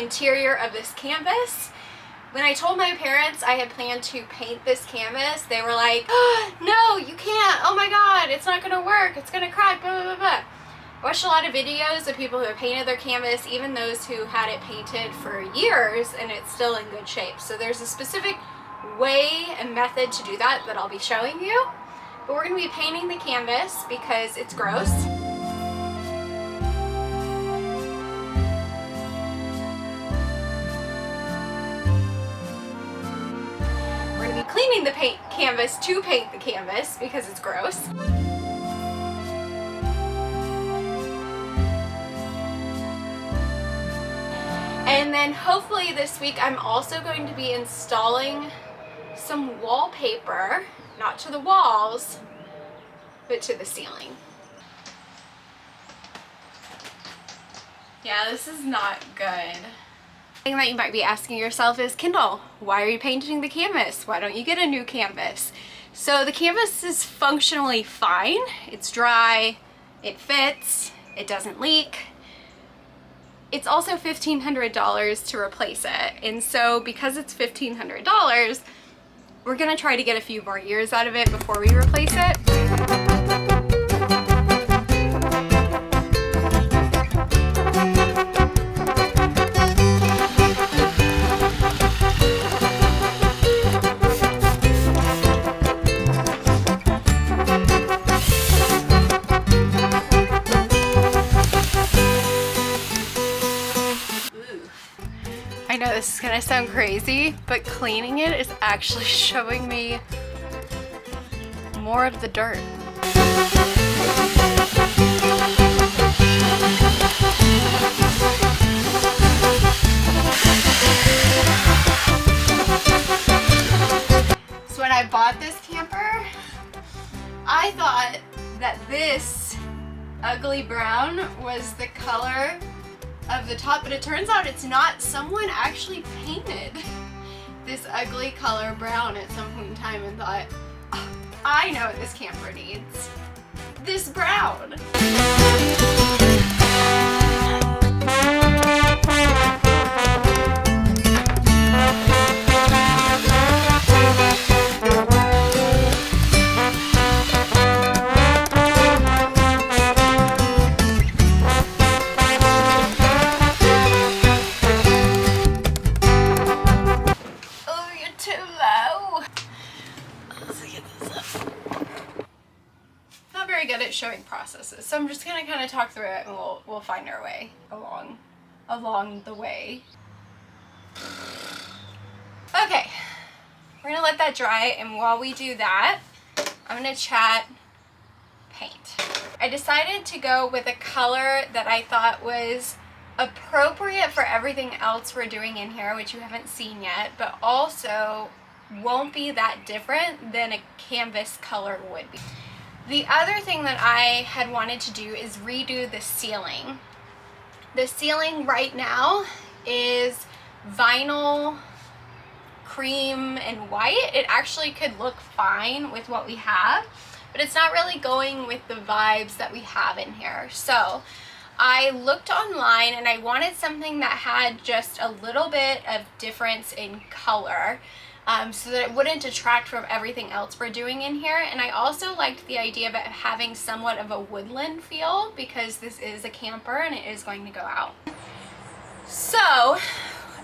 interior of this canvas. When I told my parents I had planned to paint this canvas, they were like, oh, no, you can't. Oh my God, it's not gonna work. It's gonna crack, blah, blah, blah. I watched a lot of videos of people who have painted their canvas, even those who had it painted for years, and it's still in good shape. So there's a specific way and method to do that I'll be showing you. But we're gonna be painting the canvas because it's gross. Cleaning the canvas to paint the canvas because it's gross. And then hopefully this week I'm also going to be installing some wallpaper, not to the walls, but to the ceiling. Yeah, this is not good. Thing that you might be asking yourself is, Kendyl, why are you painting the canvas? Why don't you get a new canvas? So the canvas is functionally fine. It's dry, it fits, it doesn't leak. It's also $1,500 to replace it. And so because it's $1,500, we're gonna try to get a few more years out of it before we replace it. I know this is gonna sound crazy, but cleaning it is actually showing me more of the dirt. So when I bought this camper, I thought that this ugly brown was the color of the top, but it turns out it's not. Someone actually painted this ugly color brown at some point in time and thought, oh, I know what this camper needs. This brown. Good at showing processes, so I'm just gonna kind of talk through it and we'll find our way along the way. Okay, we're gonna let that dry, and while we do that, I'm gonna chat paint. I decided to go with a color that I thought was appropriate for everything else we're doing in here, which you haven't seen yet, but also won't be that different than a canvas color would be. The other thing that I had wanted to do is redo the ceiling. The ceiling right now is vinyl, cream, and white. It actually could look fine with what we have, but it's not really going with the vibes that we have in here. So I looked online and I wanted something that had just a little bit of difference in color. So that it wouldn't detract from everything else we're doing in here. And I also liked the idea of it having somewhat of a woodland feel because this is a camper and it is going to go out. So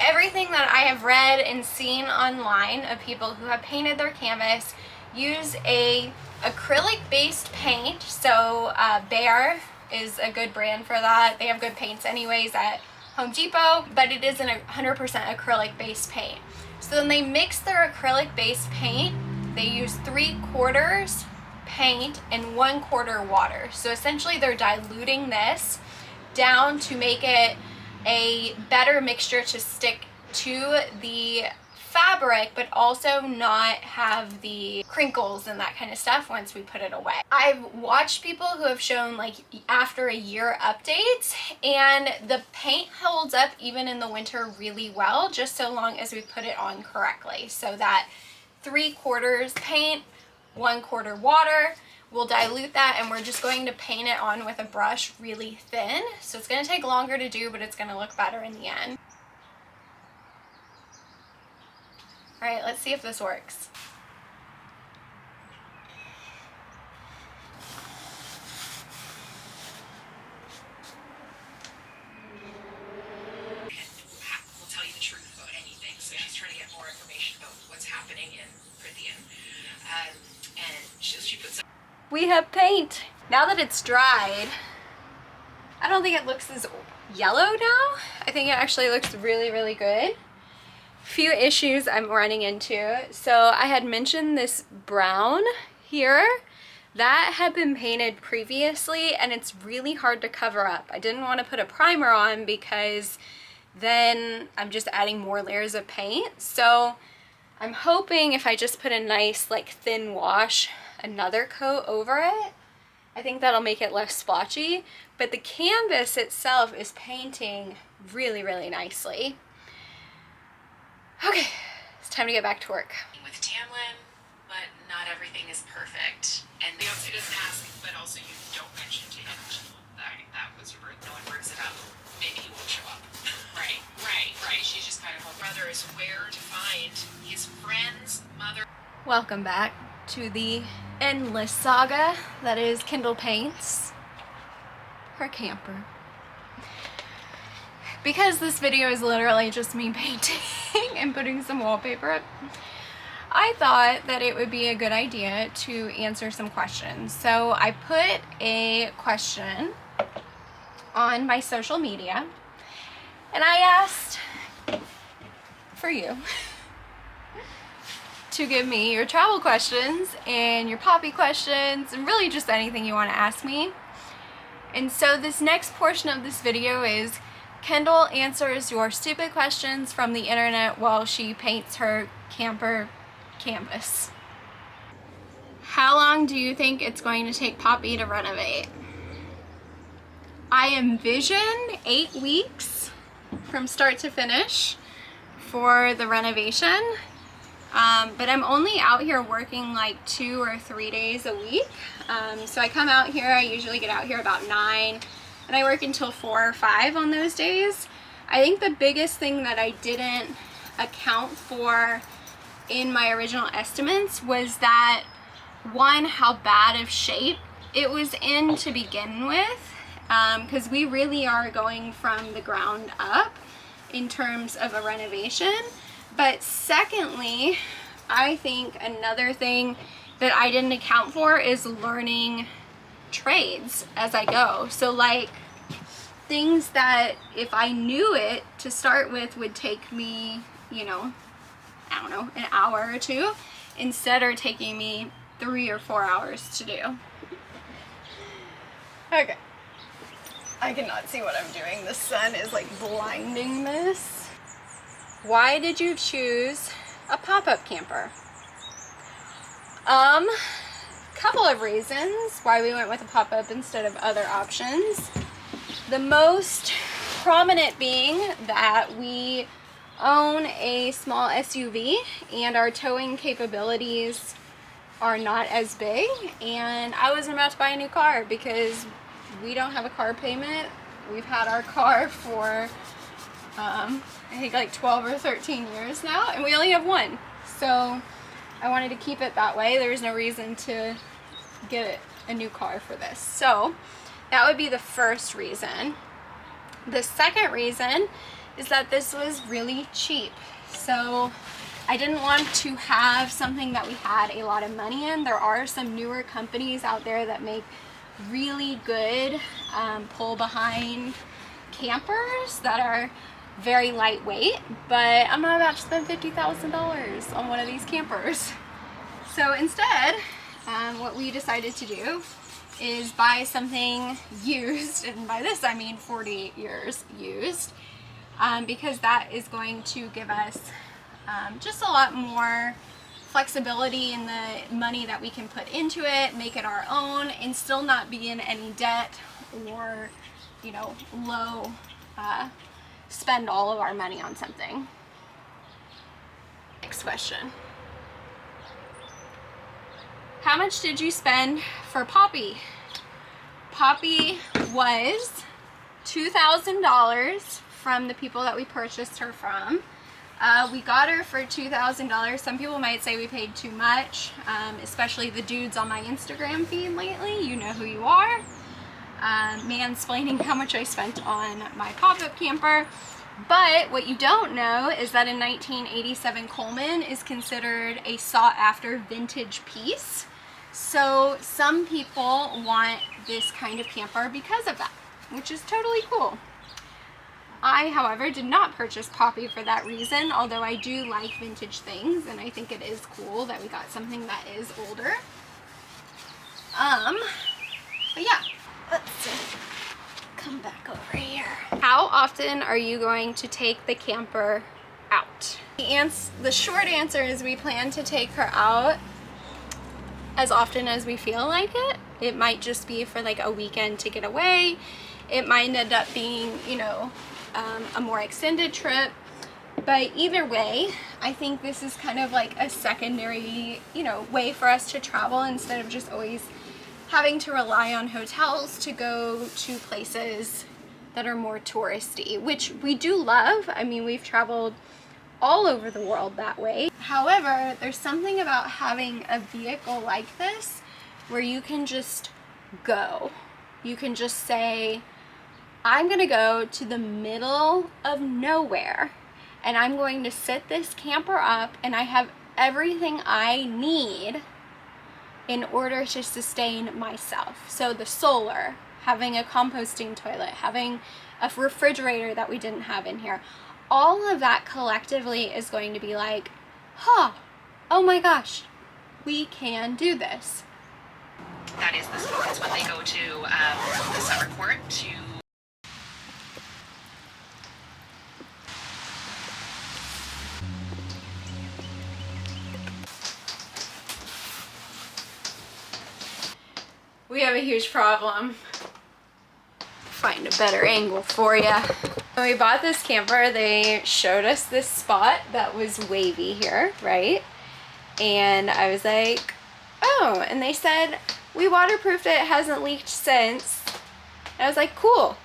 everything that I have read and seen online of people who have painted their canvas use a acrylic based paint. So Behr is a good brand for that. They have good paints anyways at Home Depot, but it is an 100% acrylic based paint. So then they mix their acrylic based paint. They use 3/4 paint and 1/4 water. So essentially they're diluting this down to make it a better mixture to stick to the fabric, but also not have the crinkles and that kind of stuff once we put it away. I've watched people who have shown like after a year updates, and the paint holds up even in the winter really well, just so long as we put it on correctly. So that 3/4 paint, 1/4 water, we'll dilute that, and we're just going to paint it on with a brush really thin. So it's going to take longer to do, but it's going to look better in the end. All right, let's see if this works. Will tell you the truth about anything. So she's trying to get more information about what's happening in Prithian. And she puts. We have paint. Now that it's dried, I don't think it looks as yellow now. I think it actually looks really, really good. Few issues I'm running into. So I had mentioned this brown here. That had been painted previously and it's really hard to cover up. I didn't want to put a primer on because then I'm just adding more layers of paint. So I'm hoping if I just put a nice like thin wash, another coat over it, I think that'll make it less splotchy. But the canvas itself is painting really, really nicely. Okay, it's time to get back to work. With Tamlin, but not everything is perfect. And the answer doesn't ask, but also you don't mention to him that was your birth. No one brings it up. Maybe he won't show up. Right. She's just kind of her brother is where to find his friend's mother. Welcome back to the endless saga that is Kendyl paints her camper. Because this video is literally just me painting and putting some wallpaper up, I thought that it would be a good idea to answer some questions. So I put a question on my social media and I asked for you to give me your travel questions and your poppy questions and really just anything you want to ask me. And so this next portion of this video is Kendyl answers your stupid questions from the internet while she paints her camper canvas. How long do you think it's going to take Poppy to renovate? I envision 8 weeks from start to finish for the renovation. But I'm only out here working like 2 or 3 days a week. So I come out here, I usually get out here about 9 and I work until 4 or 5 on those days. I think the biggest thing that I didn't account for in my original estimates was that, one, how bad of shape it was in to begin with, because we really are going from the ground up in terms of a renovation. But secondly, I think another thing that I didn't account for is learning trades as I go. So like things that if I knew it to start with would take me, you know, I don't know, an hour or 2, instead are taking me 3 or 4 hours to do. Okay. I cannot see what I'm doing. The sun is like blinding this. Why did you choose a pop-up camper? Couple of reasons why we went with a pop-up instead of other options. The most prominent being that we own a small SUV and our towing capabilities are not as big, and I wasn't about to buy a new car because we don't have a car payment. We've had our car for I think like 12 or 13 years now, and we only have one. So I wanted to keep it that way. There was no reason to get a new car for this. So that would be the first reason. The second reason is that this was really cheap. So I didn't want to have something that we had a lot of money in. There are some newer companies out there that make really good pull behind campers that are very lightweight, but I'm not about to spend $50,000 on one of these campers. So instead, what we decided to do is buy something used, and by this I mean 48 years used, because that is going to give us just a lot more flexibility in the money that we can put into it, make it our own, and still not be in any debt or, you know, low spend all of our money on something. Next question. How much did you spend for Poppy? Poppy was $2,000 from the people that we purchased her from. We got her for $2,000. Some people might say we paid too much, especially the dudes on my Instagram feed lately. You know who you are. Mansplaining how much I spent on my pop-up camper. But what you don't know is that in 1987 Coleman is considered a sought-after vintage piece. So some people want this kind of camper because of that, which is totally cool. I, however, did not purchase Poppy for that reason, although I do like vintage things, and I think it is cool that we got something that is older. But yeah, let's see. Come back over here. How often are you going to take the camper out? The short answer is we plan to take her out as often as we feel like it. It might just be for like a weekend to get away. It might end up being, you know, a more extended trip. But either way, I think this is kind of like a secondary, you know, way for us to travel instead of just always having to rely on hotels to go to places that are more touristy, which we do love. I mean, we've traveled all over the world that way. However, there's something about having a vehicle like this where you can just go. You can just say, I'm gonna go to the middle of nowhere and I'm going to set this camper up and I have everything I need in order to sustain myself. So the solar, having a composting toilet, having a refrigerator that we didn't have in here, all of that collectively is going to be like, huh, oh my gosh, we can do this. That is the focus when they go to the summer court to. We have a huge problem. Find a better angle for you. When we bought this camper, they showed us this spot that was wavy here, right? And I was like, oh, and they said, we waterproofed it, it hasn't leaked since. And I was like, cool.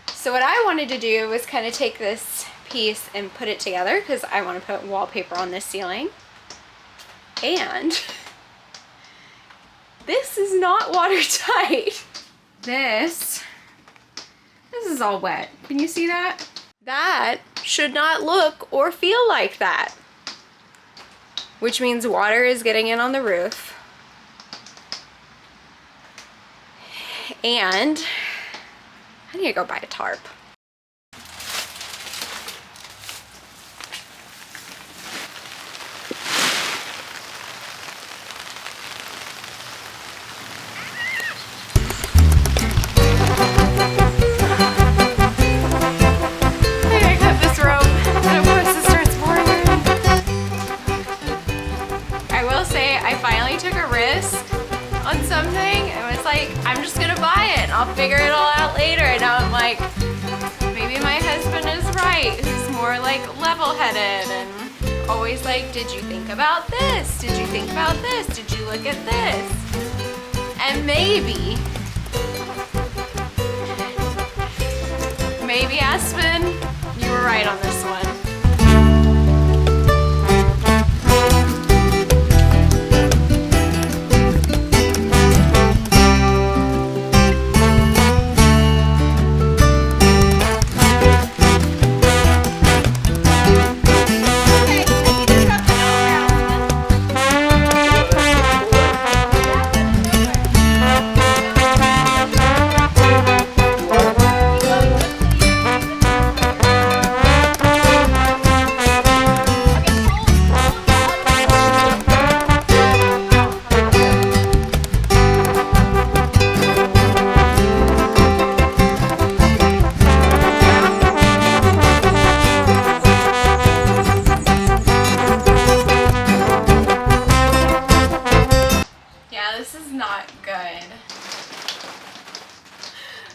So what I wanted to do was kind of take this piece and put it together because I want to put wallpaper on this ceiling. And this is not watertight. This is all wet. Can you see that? That should not look or feel like that. Which means water is getting in on the roof. And I need to go buy a tarp. I'll figure it all out later. And now I'm like, maybe my husband is right. He's more like level-headed and always like, did you think about this? Did you think about this? Did you look at this? And maybe Aspen, you were right on this one.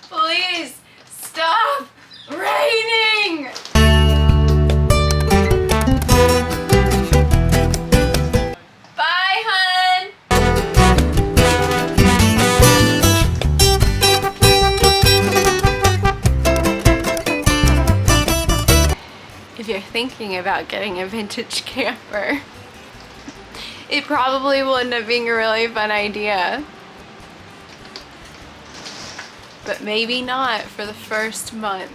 Please stop raining! Bye, hun! If you you're thinking about getting a vintage camper, it probably will end up being a really fun idea. But maybe not for the first month.